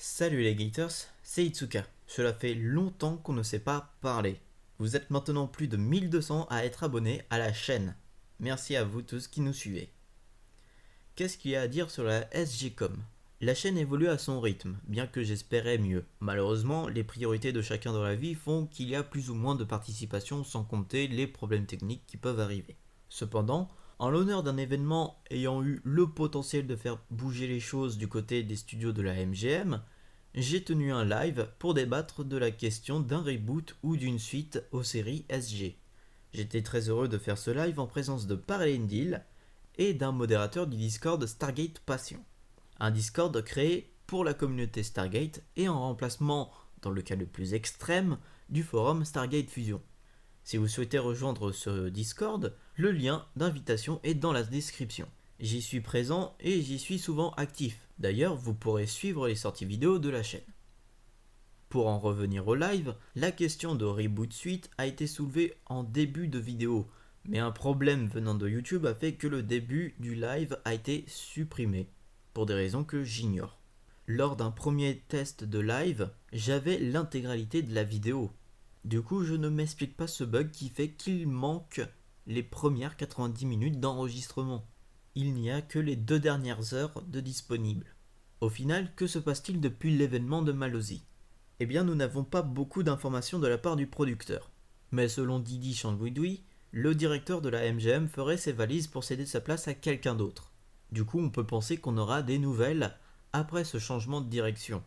Salut les Gators, c'est Itsuka. Cela fait longtemps qu'on ne s'est pas parlé. Vous êtes maintenant plus de 1200 à être abonnés à la chaîne. Merci à vous tous qui nous suivez. Qu'est-ce qu'il y a à dire sur la SGCOM? La chaîne évolue à son rythme, bien que j'espérais mieux. Malheureusement, les priorités de chacun dans la vie font qu'il y a plus ou moins de participation sans compter les problèmes techniques qui peuvent arriver. Cependant, en l'honneur d'un événement ayant eu le potentiel de faire bouger les choses du côté des studios de la MGM, j'ai tenu un live pour débattre de la question d'un reboot ou d'une suite aux séries SG. J'étais très heureux de faire ce live en présence de Parallendil et d'un modérateur du Discord Stargate Passion. Un Discord créé pour la communauté Stargate et en remplacement, dans le cas le plus extrême, du forum Stargate Fusion. Si vous souhaitez rejoindre ce Discord, le lien d'invitation est dans la description. J'y suis présent et j'y suis souvent actif. D'ailleurs, vous pourrez suivre les sorties vidéo de la chaîne. Pour en revenir au live, la question de Reboot Suite a été soulevée en début de vidéo, mais un problème venant de YouTube a fait que le début du live a été supprimé, pour des raisons que j'ignore. Lors d'un premier test de live, j'avais l'intégralité de la vidéo. Du coup, je ne m'explique pas ce bug qui fait qu'il manque les premières 90 minutes d'enregistrement. Il n'y a que les 2 dernières heures de disponibles. Au final, que se passe-t-il depuis l'événement de Malausie? Eh bien, nous n'avons pas beaucoup d'informations de la part du producteur. Mais selon Didi Chandouidoui, le directeur de la MGM ferait ses valises pour céder sa place à quelqu'un d'autre. Du coup, on peut penser qu'on aura des nouvelles après ce changement de direction.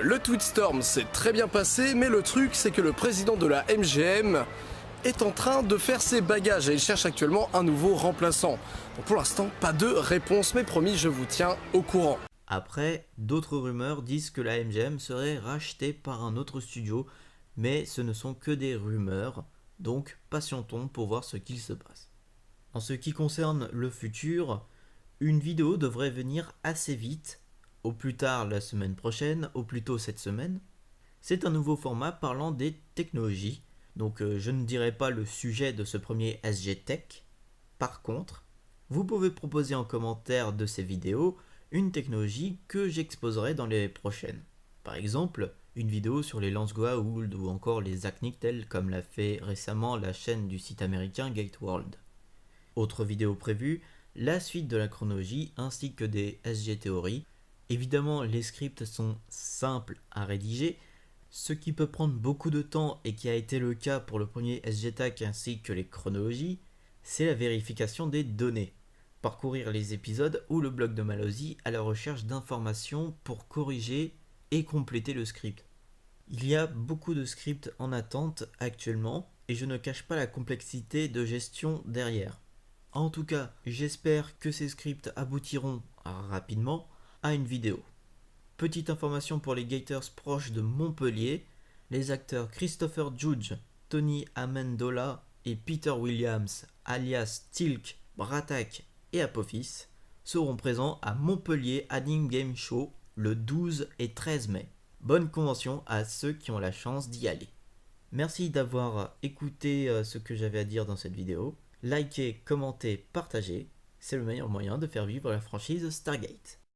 Le Tweetstorm s'est très bien passé, mais le truc c'est que le président de la MGM est en train de faire ses bagages et il cherche actuellement un nouveau remplaçant. Donc pour l'instant, pas de réponse, mais promis, je vous tiens au courant. Après, d'autres rumeurs disent que la MGM serait rachetée par un autre studio, mais ce ne sont que des rumeurs, donc patientons pour voir ce qu'il se passe. En ce qui concerne le futur, une vidéo devrait venir assez vite, au plus tard la semaine prochaine, au plus tôt cette semaine. C'est un nouveau format parlant des technologies, donc je ne dirai pas le sujet de ce premier SG Tech. Par contre, vous pouvez proposer en commentaire de ces vidéos une technologie que j'exposerai dans les prochaines. Par exemple, une vidéo sur les Lance Goa'uld ou encore les Acnictel comme l'a fait récemment la chaîne du site américain Gateworld. Autre vidéo prévue, la suite de la chronologie ainsi que des SG théories. Évidemment, les scripts sont simples à rédiger, ce qui peut prendre beaucoup de temps et qui a été le cas pour le premier SGTAC ainsi que les chronologies, c'est la vérification des données. Parcourir les épisodes ou le blog de Malausie à la recherche d'informations pour corriger et compléter le script. Il y a beaucoup de scripts en attente actuellement et je ne cache pas la complexité de gestion derrière. En tout cas, j'espère que ces scripts aboutiront rapidement à une vidéo. Petite information pour les Gators proches de Montpellier, les acteurs Christopher Judge, Tony Amendola et Peter Williams, alias Tilk, Bratak et Apophis, seront présents à Montpellier Anime Game Show le 12 et 13 mai. Bonne convention à ceux qui ont la chance d'y aller. Merci d'avoir écouté ce que j'avais à dire dans cette vidéo. Likez, commentez, partagez, c'est le meilleur moyen de faire vivre la franchise Stargate.